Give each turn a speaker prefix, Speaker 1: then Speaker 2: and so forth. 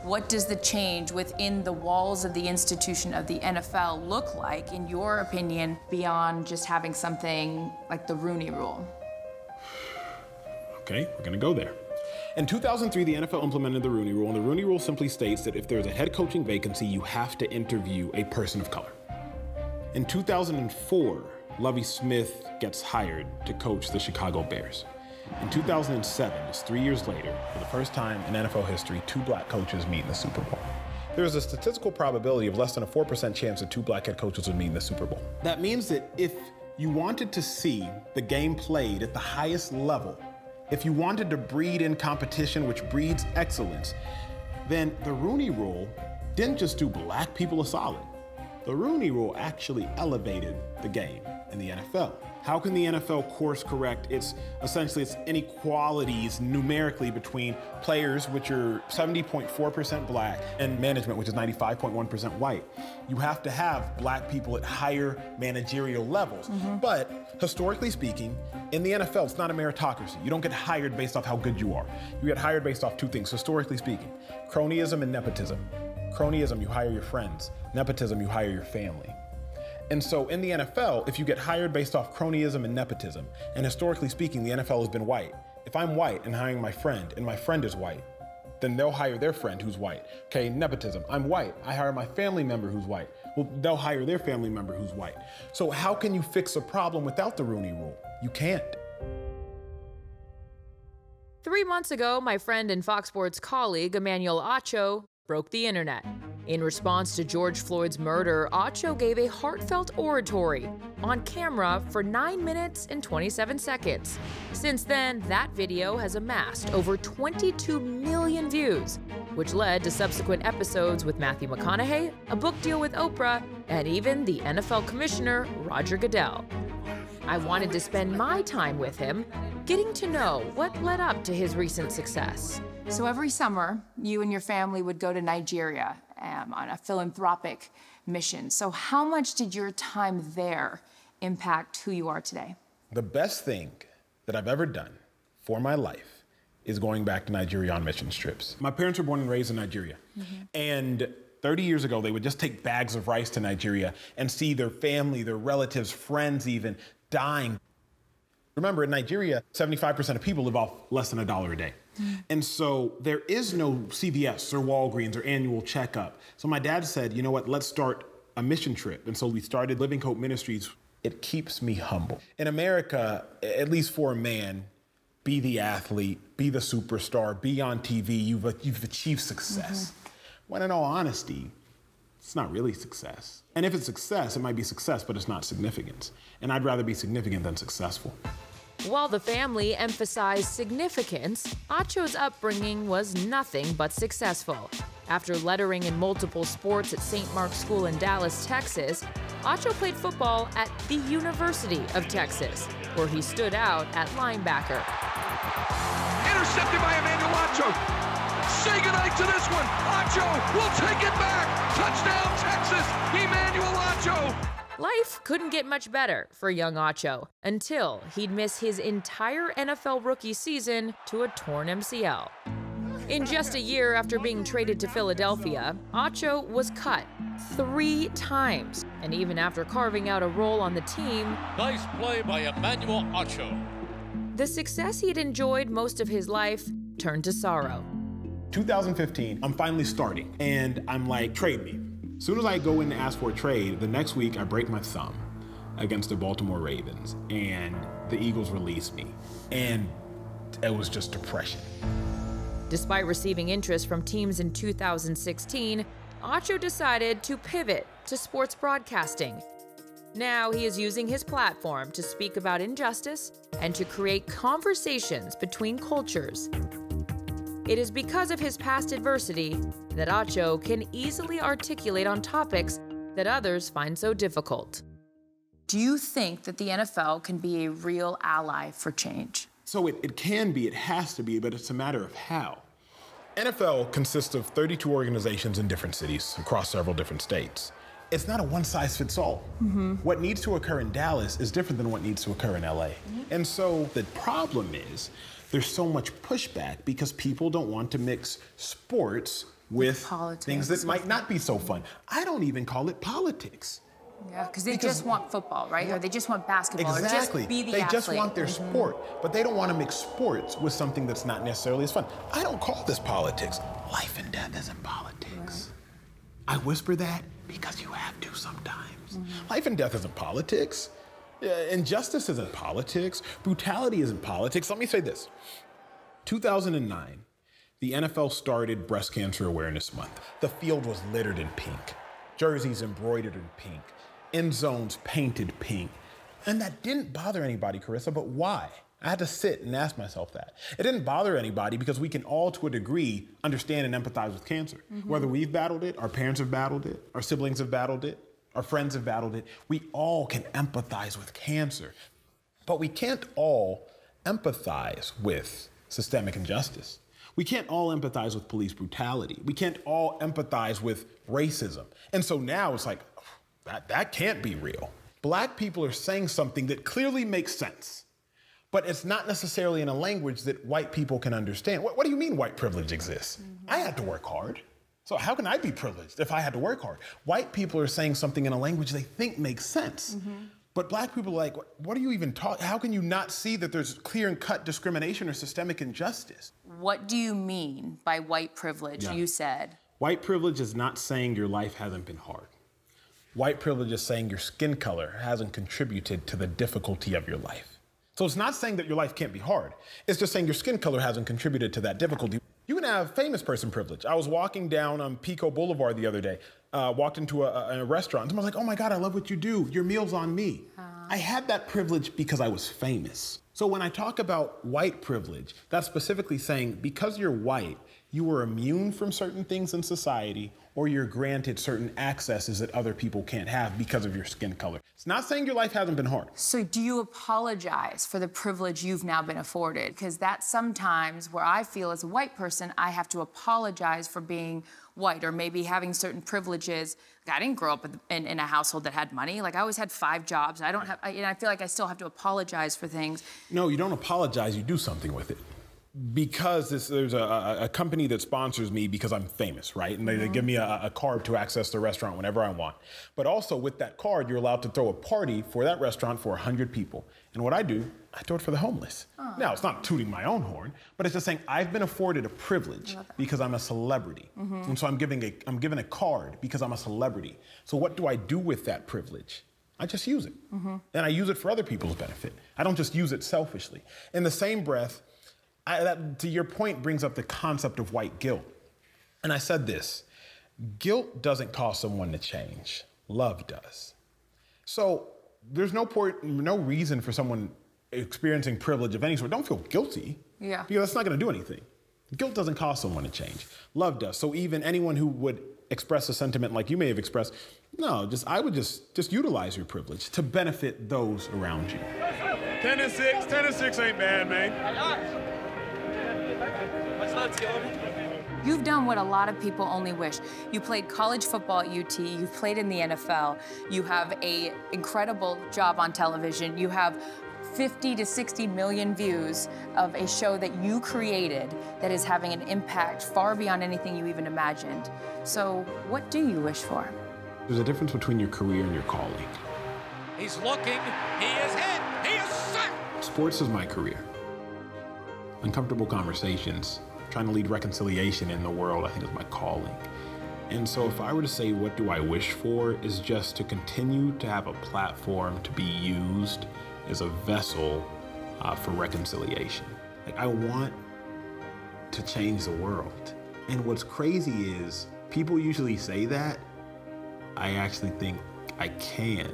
Speaker 1: What does the change within the walls of the institution of the NFL look like, in your opinion, beyond just having something like the Rooney Rule?
Speaker 2: Okay, we're gonna go there. In 2003, the NFL implemented the Rooney Rule, and the Rooney Rule simply states that if there's a head coaching vacancy, you have to interview a person of color. In 2004, Lovie Smith gets hired to coach the Chicago Bears. In 2007, just 3 years later, for the first time in NFL history, 2 black coaches meet in the Super Bowl. There's a statistical probability of less than a 4% chance that 2 black head coaches would meet in the Super Bowl. That means that if you wanted to see the game played at the highest level, if you wanted to breed in competition, which breeds excellence, then the Rooney Rule didn't just do black people a solid. The Rooney Rule actually elevated the game in the NFL. How can the NFL course correct its inequalities numerically between players, which are 70.4% black, and management, which is 95.1% white? You have to have black people at higher managerial levels. But historically speaking, in the NFL, it's not a meritocracy. You don't get hired based off how good you are. You get hired based off 2 things, historically speaking: cronyism and nepotism. Cronyism, you hire your friends. Nepotism, you hire your family. And so in the NFL, if you get hired based off cronyism and nepotism, and historically speaking, the NFL has been white. If I'm white and hiring my friend, and my friend is white, then they'll hire their friend who's white. Okay, nepotism, I'm white, I hire my family member who's white. Well, they'll hire their family member who's white. So how can you fix a problem without the Rooney Rule? You can't.
Speaker 3: 3 months ago, my friend and Fox Sports colleague, Emmanuel Acho, broke the internet. In response to George Floyd's murder, Acho gave a heartfelt oratory on camera for 9 minutes and 27 seconds. Since then, that video has amassed over 22 million views, which led to subsequent episodes with Matthew McConaughey, a book deal with Oprah, and even the NFL commissioner, Roger Goodell. I wanted to spend my time with him, getting to know what led up to his recent success.
Speaker 1: So every summer, you and your family would go to Nigeria on a philanthropic mission. So how much did your time there impact who you are today?
Speaker 2: The best thing that I've ever done for my life is going back to Nigeria on mission trips. My parents were born and raised in Nigeria. And 30 years ago, they would just take bags of rice to Nigeria and see their family, their relatives, friends even, dying. Remember, in Nigeria, 75% of people live off less than $1 a day. And so there is no CVS or Walgreens or annual checkup. So my dad said, you know what, let's start a mission trip. And so we started Living Hope Ministries. It keeps me humble. In America, at least for a man, be the athlete, be the superstar, be on TV, you've achieved success. When in all honesty, it's not really success. And if it's success, it might be success, but it's not significance. And I'd rather be significant than successful.
Speaker 3: While the family emphasized significance, Acho's upbringing was nothing but successful. After lettering in multiple sports at St. Mark's School in Dallas, Texas, Acho played football at the University of Texas, where he stood out at linebacker.
Speaker 4: Intercepted by Emmanuel Acho. Say goodnight to this one. Acho will take it back. Touchdown, Texas. Emmanuel Acho.
Speaker 3: Life couldn't get much better for young Acho until he'd miss his entire NFL rookie season to a torn MCL. In just a year after being traded to Philadelphia, Acho was cut 3 times, and even after carving out a role on the team,
Speaker 5: nice play by Emmanuel Acho.
Speaker 3: The success he'd enjoyed most of his life turned to sorrow.
Speaker 2: 2015, I'm finally starting, and I'm like, trade me. As soon as I go in to ask for a trade, the next week I break my thumb against the Baltimore Ravens, and the Eagles release me. And it was just depression.
Speaker 3: Despite receiving interest from teams in 2016, Acho decided to pivot to sports broadcasting. Now he is using his platform to speak about injustice and to create conversations between cultures. It is because of his past adversity that Acho can easily articulate on topics that others find so difficult.
Speaker 1: Do you think that the NFL can be a real ally for change?
Speaker 2: So it can be, it has to be, but it's a matter of how. NFL consists of 32 organizations in different cities across several different states. It's not a one-size-fits-all. What needs to occur in Dallas is different than what needs to occur in LA. And so the problem is there's so much pushback because people don't want to mix sports with
Speaker 1: politics,
Speaker 2: things that might not be so fun. I don't even call it politics.
Speaker 1: Yeah, because they just want football, right? Or they just want basketball,
Speaker 2: Exactly.
Speaker 1: or just be the
Speaker 2: they
Speaker 1: athlete.
Speaker 2: just want their sport, but they don't want to mix sports with something that's not necessarily as fun. I don't call this politics. Life and death isn't politics. Right. I whisper that because you have to sometimes. Life and death isn't politics. Injustice isn't politics. Brutality isn't politics. Let me say this. 2009, the NFL started Breast Cancer Awareness Month. The field was littered in pink, jerseys embroidered in pink, end zones painted pink. And that didn't bother anybody, Carissa, but why? I had to sit and ask myself that. It didn't bother anybody because we can all, to a degree, understand and empathize with cancer. Whether we've battled it, our parents have battled it, our siblings have battled it, our friends have battled it, we all can empathize with cancer. But we can't all empathize with systemic injustice. We can't all empathize with police brutality. We can't all empathize with racism. And so now it's like, that can't be real. Black people are saying something that clearly makes sense, but it's not necessarily in a language that white people can understand. What do you mean white privilege exists? I had to work hard. So how can I be privileged if I had to work hard? White people are saying something in a language they think makes sense. But black people are like, what are you even talking? How can you not see that there's clear and cut discrimination or systemic injustice?
Speaker 1: What do you mean by white privilege, you said?
Speaker 2: White privilege is not saying your life hasn't been hard. White privilege is saying your skin color hasn't contributed to the difficulty of your life. So it's not saying that your life can't be hard. It's just saying your skin color hasn't contributed to that difficulty. You can have famous person privilege. I was walking down Pico Boulevard the other day, walked into a restaurant, and someone was like, oh my God, I love what you do. Your meal's on me. I had that privilege because I was famous. So when I talk about white privilege, that's specifically saying because you're white, you were immune from certain things in society, or you're granted certain accesses that other people can't have because of your skin color. It's not saying your life hasn't been hard.
Speaker 1: So do you apologize for the privilege you've now been afforded? Because that's sometimes where I feel as a white person, I have to apologize for being white or maybe having certain privileges. Like I didn't grow up in a household that had money. Like I always had 5 jobs. I feel like I still have to apologize for things.
Speaker 2: No, you don't apologize, you do something with it. Because there's a company that sponsors me because I'm famous, right? And they give me a card to access the restaurant whenever I want. But also with that card, you're allowed to throw a party for that restaurant for 100 people. And what I do, I throw it for the homeless. Now, it's not tooting my own horn, but it's just saying I've been afforded a privilege because I'm a celebrity. And so I'm given a card because I'm a celebrity. So what do I do with that privilege? I just use it. And I use it for other people's benefit. I don't just use it selfishly. In the same breath, that, to your point, brings up the concept of white guilt. And I said this, guilt doesn't cause someone to change, love does. So there's no reason for someone experiencing privilege of any sort, don't feel guilty, because that's not gonna do anything. Guilt doesn't cause someone to change, love does. So even anyone who would express a sentiment like you may have expressed, no, I would just utilize your privilege to benefit those around you.
Speaker 6: 10-6, 10-6 ain't bad, man.
Speaker 1: You've done what a lot of people only wish. You played college football at UT, you've played in the NFL, you have an incredible job on television, you have 50 to 60 million views of a show that you created that is having an impact far beyond anything you even imagined. So what do you wish for?
Speaker 2: There's a difference between your career and your calling.
Speaker 5: He's looking, he is hit, he is sacked!
Speaker 2: Sports is my career. Uncomfortable conversations, trying to lead reconciliation in the world, I think is my calling. And so if I were to say what do I wish for, is just to continue to have a platform to be used as a vessel for reconciliation. Like I want to change the world. And what's crazy is people usually say that. I actually think I can.